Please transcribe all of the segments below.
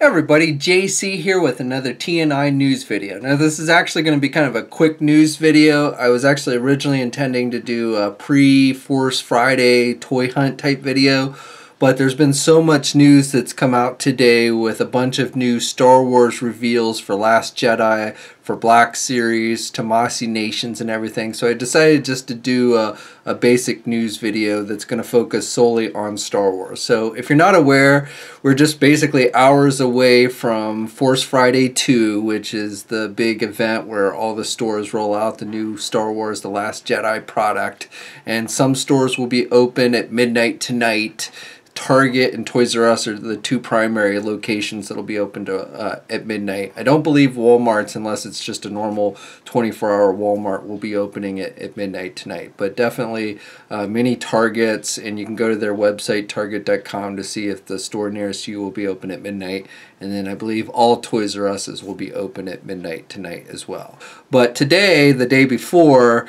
Hey everybody, JC here with another TNI news video. Now this is actually going to be kind of a quick news video. I was actually originally intending to do a pre-Force Friday toy hunt type video, but there's been so much news that's come out today with a bunch of new Star Wars reveals for Last Jedi, for Black Series, Tamasi Nations and everything. So I decided just to do a basic news video that's going to focus solely on Star Wars. So if you're not aware, we're just basically hours away from Force Friday 2, which is the big event where all the stores roll out the new Star Wars The Last Jedi product. And some stores will be open at midnight tonight. Target and Toys R Us are the two primary locations that'll be open to at midnight. I don't believe Walmart's, unless it's just a normal 24-hour Walmart, will be opening at midnight tonight. But definitely many Targets, and you can go to their website, target.com, to see if the store nearest you will be open at midnight. And then I believe all Toys R Us's will be open at midnight tonight as well. But today, the day before,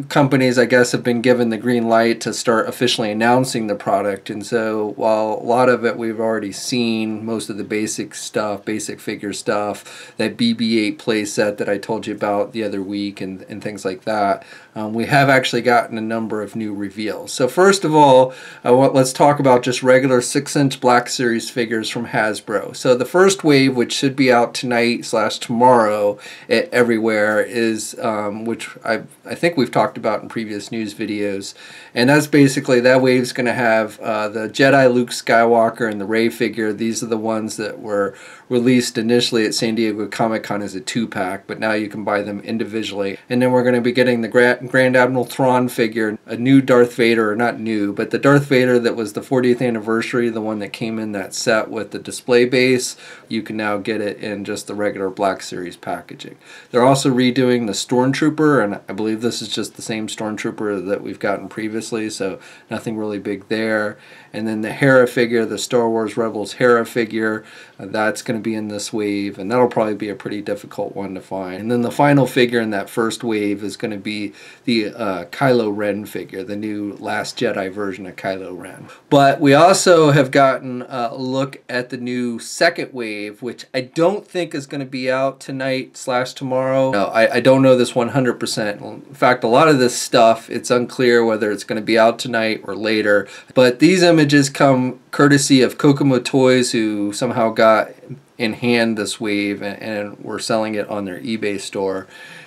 companies, I guess, have been given the green light to start officially announcing the product. And so while a lot of it we've already seen, most of the basic stuff, basic figure stuff, that BB-8 playset that I told you about the other week and things like that, we have actually gotten a number of new reveals. So first of all, let's talk about just regular 6-inch Black Series figures from Hasbro. So the first wave, which should be out tonight/tomorrow everywhere, is which I think we've talked about in previous news videos, and that's basically, that wave's going to have the Jedi Luke Skywalker and the Rey figure. These are the ones that were released initially at San Diego Comic-Con as a 2-pack, but now you can buy them individually. And then we're going to be getting the Grand Admiral Thrawn figure, a new Darth Vader, or not new, but the Darth Vader that was the 40th anniversary, the one that came in that set with the display base. You can now get it in just the regular Black Series packaging. They're also redoing the Stormtrooper, and I believe this is just the same Stormtrooper that we've gotten previously, so nothing really big there. And then the Hera figure, the Star Wars Rebels Hera figure, that's going to be in this wave, and that'll probably be a pretty difficult one to find. And then the final figure in that first wave is going to be the Kylo Ren figure, the new Last Jedi version of Kylo Ren. But we also have gotten a look at the new second wave, which I don't think is going to be out tonight/tomorrow. No, I don't know this 100%. In fact, a lot of this stuff, it's unclear whether it's going to be out tonight or later. But these images come courtesy of Kokomo Toys, who somehow got in hand this wave and were selling it on their eBay store.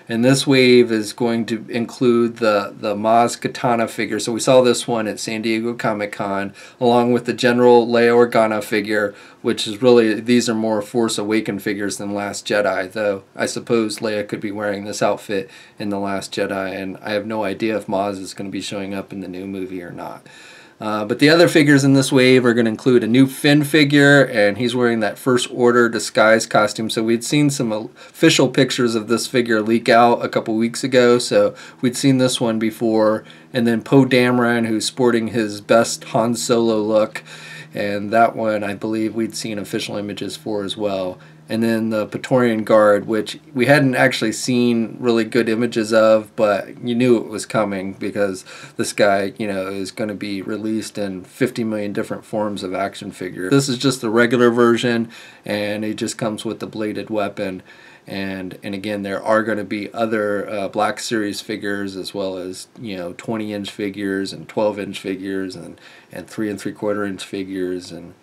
And this wave is going to include the Maz Katana figure. So we saw this one at San Diego Comic-Con, along with the General Leia Organa figure, which is really, these are more Force Awakened figures than Last Jedi, though I suppose Leia could be wearing this outfit in The Last Jedi, and I have no idea if Maz is going to be showing up in the new movie or not. But the other figures in this wave are going to include a new Finn figure, and he's wearing that First Order disguise costume. So we'd seen some official pictures of this figure leak out a couple weeks ago, so we'd seen this one before. And then Poe Dameron, who's sporting his best Han Solo look, and that one I believe we'd seen official images for as well. And then the Praetorian Guard, which we hadn't actually seen really good images of, but you knew it was coming because this guy, you know, is going to be released in 50 million different forms of action figure. This is just the regular version, and it just comes with the bladed weapon. And again, there are going to be other Black Series figures, as well as, you know, 20-inch figures and 12-inch figures and 3 3/4-inch figures and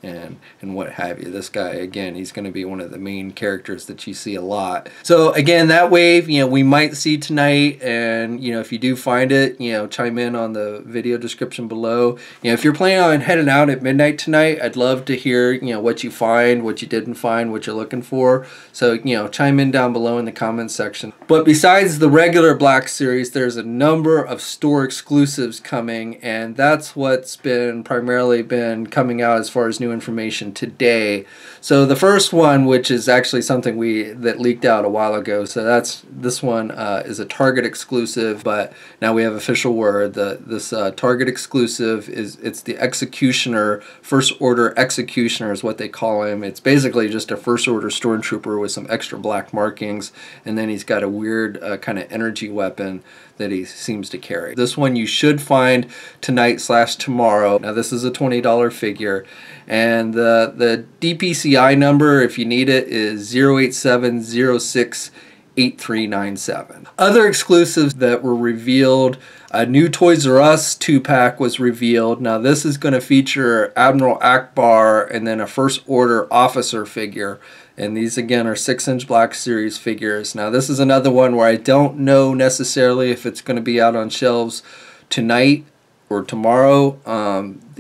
what have you. This guy, again, he's going to be one of the main characters that you see a lot. So again, that wave, you know, we might see tonight, and you know, if you do find it, you know, chime in on the video description below. You know, if you're planning on heading out at midnight tonight, I'd love to hear, you know, what you find, what you didn't find, what you're looking for. So, you know, chime in down below in the comments section. But besides the regular Black Series, there's a number of store exclusives coming, and that's what's primarily been coming out as far as new information today. So the first one, which is actually something that leaked out a while ago, so this one is a Target exclusive, but now we have official word that this Target exclusive it's the Executioner, First Order Executioner is what they call him. It's basically just a First Order Stormtrooper with some extra black markings, and then he's got a weird kind of energy weapon that he seems to carry. This one you should find tonight/tomorrow. Now this is a $20 figure, and the DPCI number, if you need it, is 087068397. Other exclusives that were revealed: a new Toys R Us 2-pack was revealed. Now this is going to feature Admiral Akbar and then a First Order officer figure. And these again are 6-inch Black Series figures. Now this is another one where I don't know necessarily if it's going to be out on shelves tonight or tomorrow.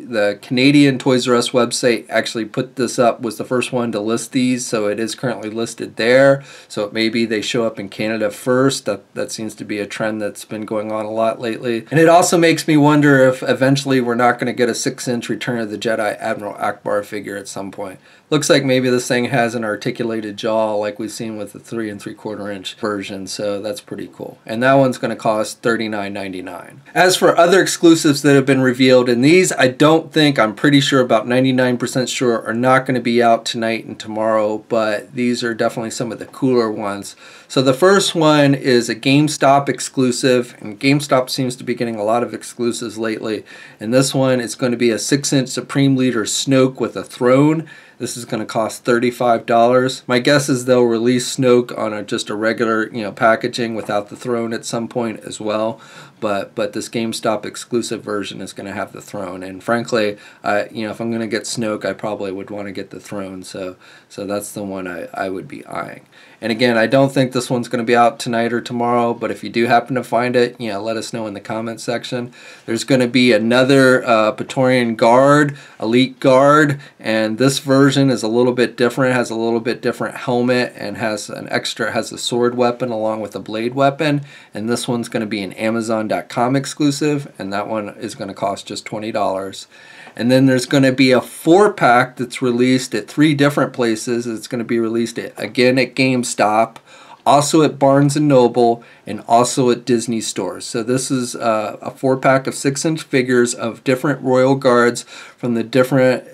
The Canadian Toys R Us website actually put this up, was the first one to list these, so it is currently listed there. So maybe they show up in Canada first. That seems to be a trend that's been going on a lot lately. And it also makes me wonder if eventually we're not going to get a 6-inch Return of the Jedi Admiral Akbar figure at some point. Looks like maybe this thing has an articulated jaw like we've seen with the 3 3/4-inch version, so that's pretty cool. And that one's going to cost $39.99. As for other exclusives that have been revealed, and these I'm pretty sure, about 99% sure, are not going to be out tonight and tomorrow, but these are definitely some of the cooler ones. So the first one is a GameStop exclusive, and GameStop seems to be getting a lot of exclusives lately. And this one is going to be a 6-inch Supreme Leader Snoke with a throne. This is going to cost $35. My guess is they'll release Snoke on just a regular, packaging without the throne at some point as well. But this GameStop exclusive version is going to have the throne. And frankly, if I'm going to get Snoke, I probably would want to get the throne. So that's the one I would be eyeing. And again, I don't think this one's going to be out tonight or tomorrow, but if you do happen to find it, let us know in the comment section. There's going to be another Praetorian Guard, Elite Guard, and this version is a little bit different. It has a little bit different helmet and has a sword weapon along with a blade weapon. And this one's going to be an Amazon.com exclusive, and that one is going to cost just $20. And then there's going to be a 4-pack that's released at 3 different places. It's going to be released again at GameStop, also at Barnes & Noble, and also at Disney stores. So this is a 4-pack of 6-inch figures of different royal guards from the different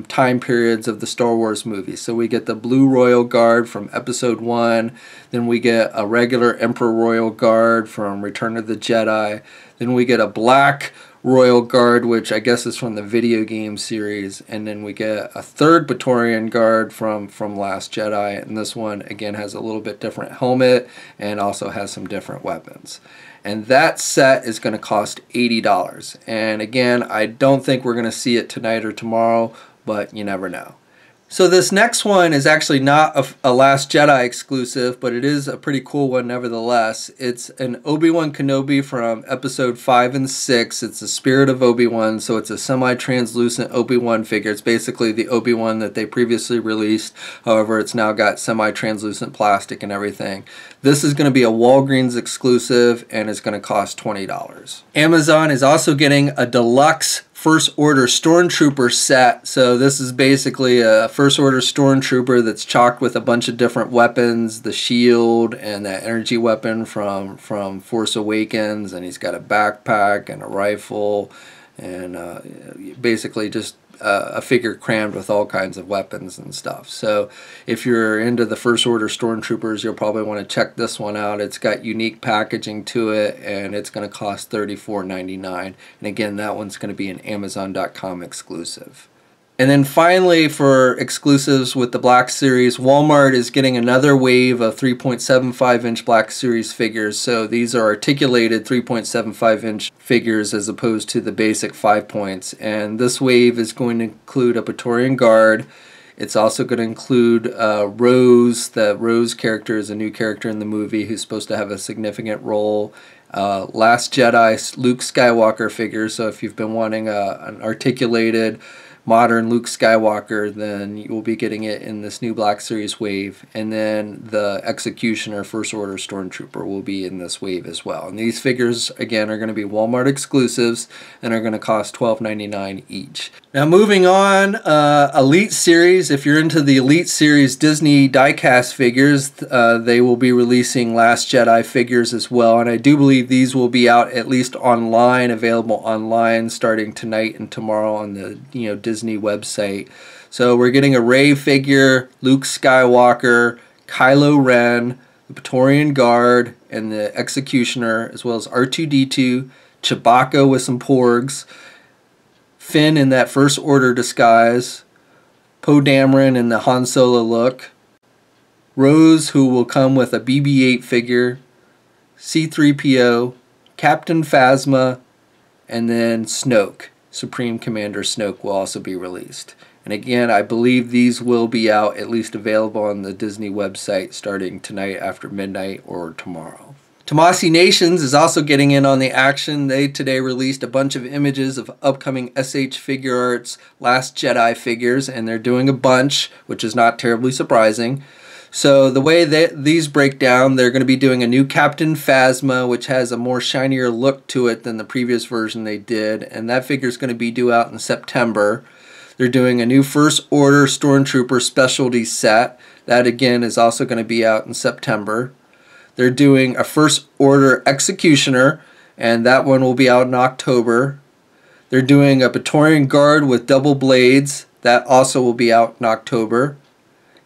time periods of the Star Wars movies. So we get the blue royal guard from Episode 1, then we get a regular Emperor royal guard from Return of the Jedi, then we get a black Royal Guard, which I guess is from the video game series, and then we get a 3rd Praetorian Guard from Last Jedi, and this one again has a little bit different helmet and also has some different weapons. And that set is going to cost $80. And again, I don't think we're going to see it tonight or tomorrow, but you never know. So this next one is actually not a Last Jedi exclusive, but it is a pretty cool one nevertheless. It's an Obi-Wan Kenobi from Episode 5 and 6. It's the Spirit of Obi-Wan, so it's a semi-translucent Obi-Wan figure. It's basically the Obi-Wan that they previously released. However, it's now got semi-translucent plastic and everything. This is going to be a Walgreens exclusive, and it's going to cost $20. Amazon is also getting a deluxe First Order Stormtrooper set. So this is basically a First Order Stormtrooper that's chocked with a bunch of different weapons, the shield and that energy weapon from Force Awakens, and he's got a backpack and a rifle, and basically just a figure crammed with all kinds of weapons and stuff. So if you're into the First Order Stormtroopers, you'll probably want to check this one out. It's got unique packaging to it, and it's going to cost $34.99. And again, that one's going to be an Amazon.com exclusive. And then finally, for exclusives with the Black Series, Walmart is getting another wave of 3.75-inch Black Series figures. So these are articulated 3.75-inch figures as opposed to the basic 5 points. And this wave is going to include a Praetorian Guard. It's also going to include Rose. The Rose character is a new character in the movie who's supposed to have a significant role. Last Jedi Luke Skywalker figure. So if you've been wanting an articulated modern Luke Skywalker, then you will be getting it in this new Black Series wave. And then the Executioner First Order Stormtrooper will be in this wave as well. And these figures, again, are going to be Walmart exclusives and are going to cost $12.99 each. Now moving on, Elite Series. If you're into the Elite Series Disney diecast figures, they will be releasing Last Jedi figures as well. And I do believe these will be out at least online, available online, starting tonight and tomorrow on the Disney website. So we're getting a Rey figure, Luke Skywalker, Kylo Ren, the Praetorian Guard, and the Executioner, as well as R2-D2, Chewbacca with some porgs, Finn in that First Order disguise, Poe Dameron in the Han Solo look, Rose, who will come with a BB-8 figure, C-3PO, Captain Phasma, and then Snoke. Supreme Commander Snoke will also be released. And again, I believe these will be out, at least available on the Disney website starting tonight after midnight or tomorrow. Tomasi Nations is also getting in on the action. They today released a bunch of images of upcoming SH Figure Arts Last Jedi figures, and they're doing a bunch, which is not terribly surprising. So the way that these break down, they're going to be doing a new Captain Phasma, which has a more shinier look to it than the previous version they did, and that figure is going to be due out in September. They're doing a new First Order Stormtrooper specialty set. That again is also going to be out in September. They're doing a First Order Executioner, and that one will be out in October. They're doing a Praetorian Guard with double blades. That also will be out in October.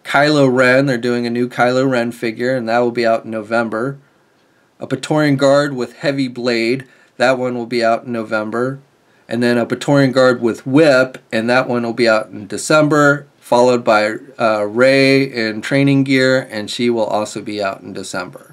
Kylo Ren, they're doing a new Kylo Ren figure, and that will be out in November. A Praetorian Guard with heavy blade. That one will be out in November. And then a Praetorian Guard with whip, and that one will be out in December, followed by Rey in training gear, and she will also be out in December.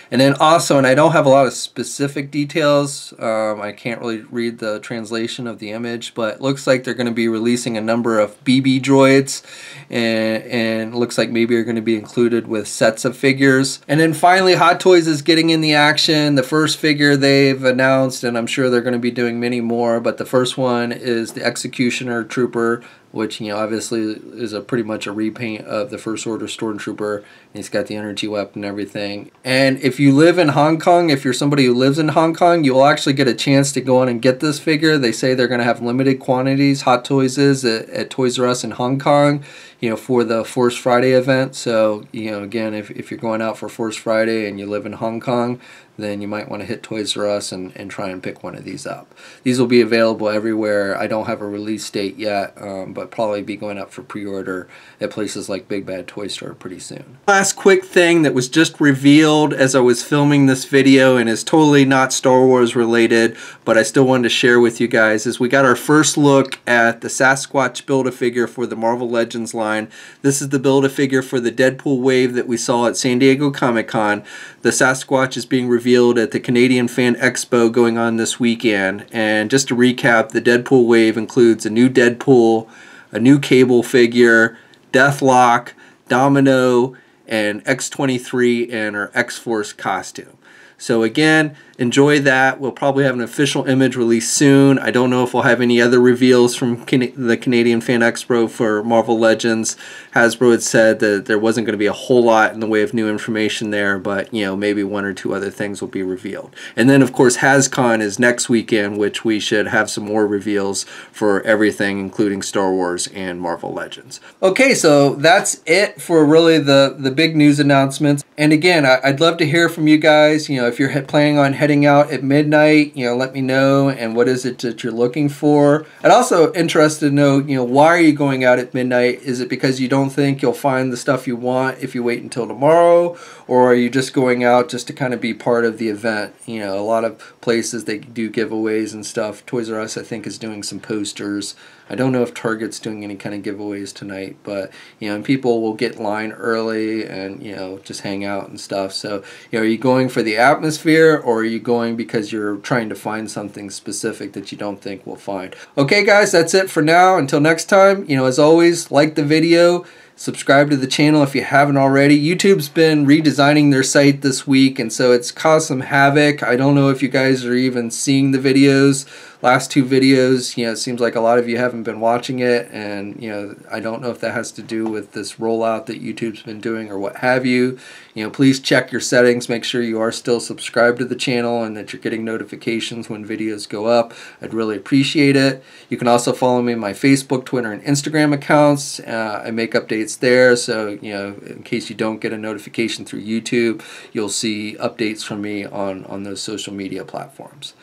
And then also, and I don't have a lot of specific details, I can't really read the translation of the image, but it looks like they're going to be releasing a number of BB droids, and it looks like maybe they're going to be included with sets of figures. And then finally, Hot Toys is getting in the action. The first figure they've announced, and I'm sure they're going to be doing many more, but the first one is the Executioner Trooper, which, you know, obviously is pretty much a repaint of the First Order Stormtrooper. He's got the energy weapon and everything. And if you live in Hong Kong, if you're somebody who lives in Hong Kong, you will actually get a chance to go on and get this figure. They say they're going to have limited quantities, Hot Toys is, at Toys R Us in Hong Kong, you know, for the Force Friday event. So, you know, again, if you're going out for Force Friday and you live in Hong Kong, then you might want to hit Toys R Us and try and pick one of these up. These will be available everywhere. I don't have a release date yet, but probably be going up for pre-order at places like Big Bad Toy Store pretty soon. Last quick thing that was just revealed as I was filming this video, and is totally not Star Wars related, but I still wanted to share with you guys, is we got our first look at the Sasquatch Build-A-Figure for the Marvel Legends line. This is the Build-A-Figure for the Deadpool wave that we saw at San Diego Comic-Con. The Sasquatch is being revealed at the Canadian Fan Expo going on this weekend. And just to recap, the Deadpool wave includes a new Deadpool, a new Cable figure, Deathlock, Domino, and X-23 and her X-Force costume. So again, enjoy that. We'll probably have an official image released soon. I don't know if we'll have any other reveals from the Canadian Fan Expo for Marvel Legends. Hasbro had said that there wasn't going to be a whole lot in the way of new information there, but you know, maybe one or two other things will be revealed. And then of course HasCon is next weekend, which we should have some more reveals for everything, including Star Wars and Marvel Legends. Okay, so that's it for really the big news announcements. And again, I'd love to hear from you guys. You know, if you're planning on heading out at midnight, you know, let me know, and what is it that you're looking for. I'd also interested to know, you know, why are you going out at midnight? Is it because you don't think you'll find the stuff you want if you wait until tomorrow, or are you just going out just to kind of be part of the event? You know, a lot of places they do giveaways and stuff. Toys R Us, I think, is doing some posters. I don't know if Target's doing any kind of giveaways tonight, but, you know, and people will get in line early and, you know, just hang out and stuff. So, you know, are you going for the atmosphere, or are you going because you're trying to find something specific that you don't think we'll find? Okay, guys, that's it for now. Until next time, you know, as always, like the video, subscribe to the channel if you haven't already. YouTube's been redesigning their site this week, and so it's caused some havoc. I don't know if you guys are even seeing the videos. Last two videos, you know, it seems like a lot of you haven't been watching it, and, you know, I don't know if that has to do with this rollout that YouTube's been doing or what have you. You know, please check your settings, make sure you are still subscribed to the channel and that you're getting notifications when videos go up. I'd really appreciate it. You can also follow me on my Facebook, Twitter, and Instagram accounts. I make updates there, so, you know, in case you don't get a notification through YouTube, you'll see updates from me on those social media platforms.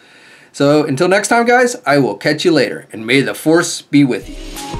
So until next time, guys, I will catch you later, and may the Force be with you.